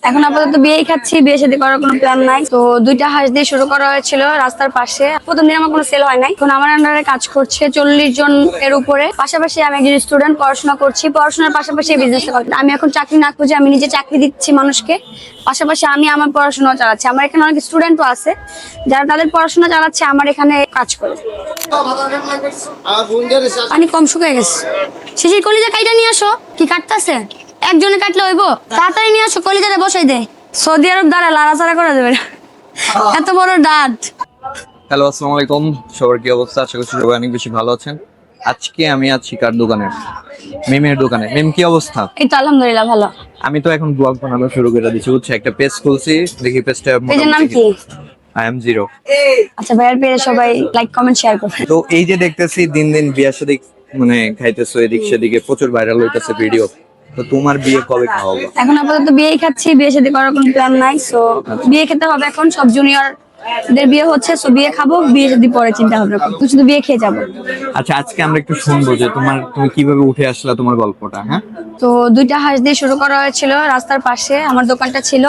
এখন আপাতত বিয়েই খাচ্ছি, বিয়ে শাদী করার কোনো প্ল্যান নাই। তো দুইটা হাঁস দিয়ে শুরু করা হয়েছিল রাস্তার পাশে। প্রথম দিন আমার কোনো সেল হয় নাই। এখন আমার আন্ডারে কাজ করছে 40 জন এর উপরে। পাশাপাশি আমি একজন স্টুডেন্ট, পড়াশোনা করছি। পড়াশোনার পাশাপাশি বিজনেস করছি। আমি এখন চাকরি না খুঁজে আমি নিজে চাকরি দিচ্ছি মানুষকে। পাশাপাশি আমি আমার পড়াশোনা চালাচ্ছি। আমার এখানে অনেক স্টুডেন্টও আছে যারা তাদের পড়াশোনা চালাচ্ছে, আমার এখানে কাজ করে। পানি কম শুকিয়ে গেছে। শিশির কলিজা কাইটা নিয়ে আসো। কি কাটতেছে? একজনে কাটলে হইব? তাড়াতাড়ি নিয়ে আসো, কলিজাটা বসাই দে। সৌদি আরব দ্বারা লাড়াচাড়া করা যাবে না, এত বড় দাঁত। হ্যালো, আসসালামু আলাইকুম। সবার কি অবস্থা? আশা করছি সবাই অনেক বেশি ভালো আছেন। আজকে আমি আছি কার দোকানে? মিমের দোকানে। মিম, কি অবস্থা? এই তো আলহামদুলিল্লাহ ভালো। আমি তো এখন ব্লগ বানানো শুরু করে দিচ্ছি, বুঝছো? একটা পেজ খুলছি, দেখি পেজটা পেজের নাম কি? I am zero. আচ্ছা, ভাইয়ার পেজে সবাই লাইক কমেন্ট শেয়ার করবেন। তো এই যে দেখতেছি দিন দিন বিয়া শাদী মানে খাইতেছো এদিক সেদিকে, প্রচুর ভাইরাল হইতেছে ভিডিও। তো তোমার বিয়ে কবে খাওয়াবো? এখন আপাতত বিয়েই খাচ্ছি, বিয়ে শাদী করার কোনো প্ল্যান নাই। সো বিয়ে খেতে হবে এখন। সব জুনিয়র দের বিয়ে হচ্ছে, সো বিয়ে খাবো, বিয়ে শাদী পরে চিন্তা ভাবনা করবো। শুধু বিয়ে খেয়ে যাবো। আচ্ছা, আজকে আমরা একটু শুনবো যে তুমি কিভাবে উঠে আসলা, তোমার গল্পটা। হ্যাঁ, তো দুইটা হাঁস দিয়ে শুরু করা হয়েছিল রাস্তার পাশে, আমার দোকানটা ছিল।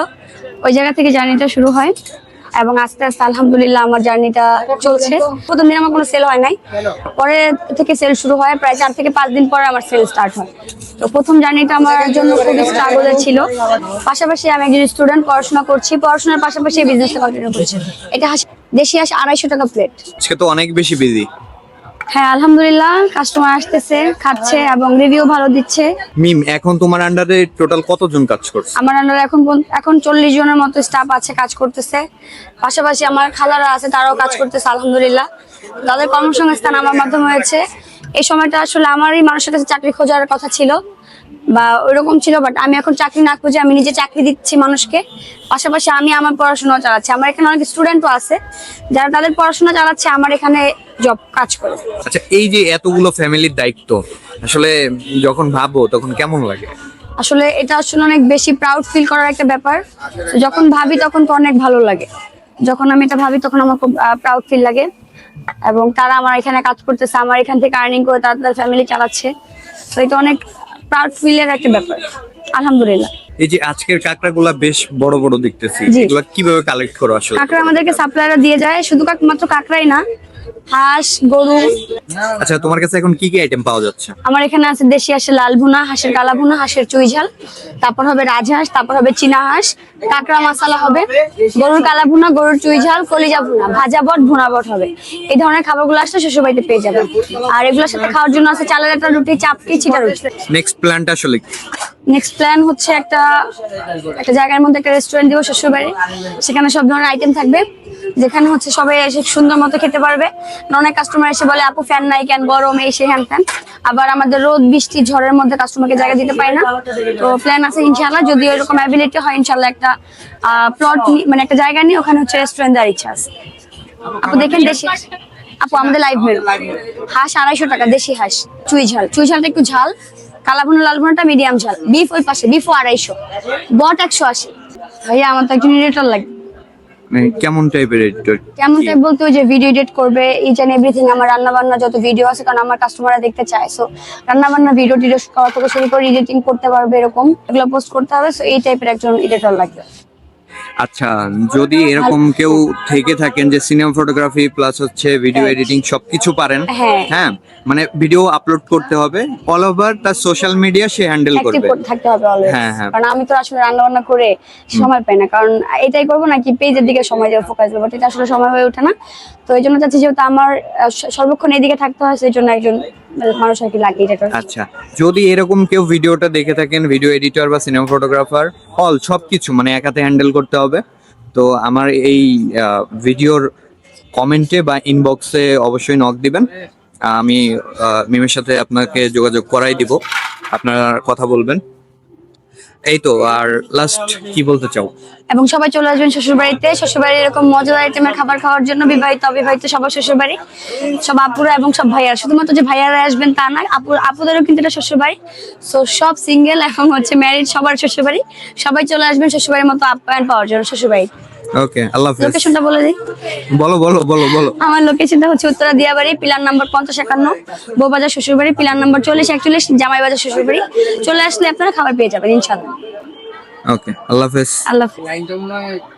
ওই জায়গা থেকে জার্নিটা শুরু হয় এবং আস্তে আস্তে আলহামদুলিল্লাহ আমার জার্নিটা চলছে। প্রথম দিন আমার কোনো সেল হয় নাই, পরে থেকে সেল শুরু হয়। প্রায় 4 থেকে 5 দিন পরে আমার সেল স্টার্ট হয়। তো প্রথম জার্নিটা আমার জন্য খুবই স্ট্রাগলের ছিল। পাশাপাশি আমি একজন স্টুডেন্ট, পড়াশোনা করছি। পড়াশোনার পাশাপাশি বিজনেসটা কন্টিনিউ করছি। এটা হাঁস, দেশি হাঁস 250 টাকা প্লেট। আজকে তো অনেক বেশি বিজি। হ্যাঁ আলহামদুলিল্লাহ, কাস্টমার আসতেছে, খাচ্ছে এবং রিভিউ ভালো দিচ্ছে। মিম, এখন তোমার আন্ডারে টোটাল কতজন কাজ করছে? আমার আন্ডারে এখন 40 জনের মতো স্টাফ আছে, কাজ করতেছে। পাশাপাশি আমার খালারা আছে, তারাও কাজ করতেছে আলহামদুলিল্লাহ। তাদের কর্মসংস্থান আমার মাধ্যমে হয়েছে। এই সময়টা আসলে আমারই মানুষের কাছে চাকরি খোঁজার কথা ছিল বা ওইরকম ছিল, বাট আমি এখন চাকরি না খুঁজে আমি নিজে চাকরি দিচ্ছি মানুষকে। পাশাপাশি আমি আমার পড়াশোনা চালাচ্ছি। আমার এখানে অনেক স্টুডেন্টও আছে যারা তাদের পড়াশোনা চালাচ্ছে, আমার এখানে জব কাজ করে। আচ্ছা, এই যে এতগুলো ফ্যামিলির দায়িত্ব, আসলে যখন ভাবো তখন কেমন লাগে? আসলে এটা আসলে অনেক বেশি প্রাউড ফিল করার একটা ব্যাপার। যখন ভাবি তখন তো অনেক ভালো লাগে। যখন আমি এটা ভাবি তখন আমার খুব প্রাউড ফিল লাগে এবং তারা আমার এখানে কাজ করতেছে, আমার এখান থেকে আর্নিং করে তারা তাদের ফ্যামিলি চালাচ্ছে। তো এটা অনেক প্রাউড ফিলের একটা ব্যাপার আলহামদুলিল্লাহ। এই যে আজকের কাঁকড়াগুলা বেশ বড় বড় দেখতেছি, জি। এগুলা কিভাবে কালেক্ট করো আসলে? কাঁকড়া আমাদেরকে সাপ্লায়াররা দিয়ে যায়। শুধু মাত্র কাঁকড়াই না, হাঁস, গরু। আচ্ছা, তোমার কাছে এখন কি কি আইটেম পাওয়া যাচ্ছে? আমার এখানে আছে দেশি হাঁসের লাল ভুনা, হাঁসের কালা ভুনা, হাঁসের চুই ঝাল, তারপর হবে রাজহাঁস, তারপর হবে চীনা হাঁস, কাঁকড়া মশলা হবে, গরুর কালা ভুনা, গরুর চুই ঝাল, কলিজা ভুনা, ভাজা বট, ভুনা বট হবে। এই ধরনের খাবারগুলো আসলে শ্বশুরবাড়িতে পেয়ে যাবেন। আর এগুলোর সাথে খাওয়ার জন্য আছে চালের একটা রুটি, চাপটি, চিটা রুটি। নেক্সট প্ল্যানটা আসলে কি? নেক্সট প্ল্যান হচ্ছে একটা জায়গার মধ্যে একটা রেস্টুরেন্ট দিব শ্বশুরবাড়ি। সেখানে সব ধরনের আইটেম থাকবে, যেখানে হচ্ছে সবাই এসে সুন্দর মতো খেতে পারবে। অনেক কাস্টমার এসে বলে আপু ফ্যান নাই কেন, গরম এই সেই হ্যান ত্যান। আবার আমাদের রোদ বৃষ্টি ঝড়ের মধ্যে কাস্টমারকে জায়গা দিতে পারি না। তো প্ল্যান আছে ইনশাআল্লাহ, যদি এরকম অ্যাবিলিটি হয় ইনশাআল্লাহ একটা প্লট মানে একটা জায়গা নিয়ে ওখানে হচ্ছে রেস্টুরেন্ট দেওয়ার ইচ্ছা আছে। আপু দেখেন দেশি আপু আমাদের লাইভ মেনু। হাঁস 250 টাকা, দেশি হাঁস, চুই ঝাল, চুই ঝালটা একটু ঝাল, কালা ভুনা লাল ভুনাটা মিডিয়াম ঝাল, বিফ ওই পাশে, বিফও 250, বট 180। ভাইয়া আমার তো একজন এডিটর লাগে। মানে কেমন টাইপের এডিটর? কেমন টাইপ বলতে ওই যে ভিডিও এডিট করবে, ইচ এন্ড এভরিথিং। আমার রান্না বান্না যত ভিডিও আছে, কারণ আমার কাস্টমাররা দেখতে চায়, সো রান্না বান্না ভিডিও টিডিও করা থেকে শুরু করে এডিটিং করতে পারবে, এরকম এগুলো পোস্ট করতে হবে। সো এই টাইপের একজন এডিটর লাগবে। আচ্ছা, যদি এরকম কেউ থেকে থাকেন যে সিনেমা ফটোগ্রাফি প্লাস হচ্ছে ভিডিও এডিটিং সবকিছু পারেন, হ্যাঁ। হ্যাঁ, মানে ভিডিও আপলোড করতে হবে অল ওভার, তার সোশ্যাল মিডিয়া সে হ্যান্ডেল অ্যাক্টিভ করবে। করতে থাকতে হবে অলওয়েজ। হ্যাঁ, হ্যাঁ। কারণ আমি তো আসলে রান্না বান্না করে সময় পাই না, কারণ এটাই করবো নাকি পেজের দিকে সময় দেবো, ফোকাস দেবো, এটা আসলে সময় হয়ে ওঠে না। তো এই জন্য চাচ্ছি যেহেতু আমার সর্বক্ষণ এদিকে থাকতে হয়, সেই জন্য একজন মানুষ আর কি লাগে এটা। আচ্ছা, যদি এরকম কেউ ভিডিওটা দেখে থাকেন, ভিডিও এডিটর বা সিনেমা ফটোগ্রাফার অল সবকিছু মানে একাতে হ্যান্ডেল করতে হবে, তো আমার এই ভিডিওর কমেন্টে বা ইনবক্সে অবশ্যই নক দিবেন। আমি মিমের সাথে আপনাকে যোগাযোগ করাই দিব, আপনারা কথা বলবেন। এই তো। আর লাস্ট কি বলতে চাও? এবং সবাই চলে আসবেন শ্বশুরবাড়িতে। শ্বশুরবাড়ির এরকম মজাদার আইটেমের খাবার খাওয়ার জন্য বিবাহিত অবিবাহিত সবার শ্বশুরবাড়ি, সব আপুরা এবং সব ভাইয়ারা। শুধুমাত্র যে ভাইয়ারা আসবেন তা না, আপুদেরও কিন্তু এটা শ্বশুরবাড়ি। সো সব সিঙ্গেল এবং হচ্ছে ম্যারিড সবার শ্বশুরবাড়ি। সবাই চলে আসবেন শ্বশুরবাড়ির মতো আপ্যায়ন পাওয়ার জন্য শ্বশুরবাড়ি। ওকে, আল্লাহ হাফেজ। লোকেশনটা বলে দিই। বলো বলো বলো বলো। আমার লোকেশনটা হচ্ছে উত্তরা দিয়াবাড়ি, পিলার নাম্বার 5051, বউবাজার শ্বশুরবাড়ি, পিলার নাম্বার 4041, জামাইবাজার শ্বশুরবাড়ি। চলে আসলে আপনারা খাবার পেয়ে যাবেন ইনশাআল্লাহ। ওকে, আল্লাহ হাফেজ। আল্লাহ হাফেজ।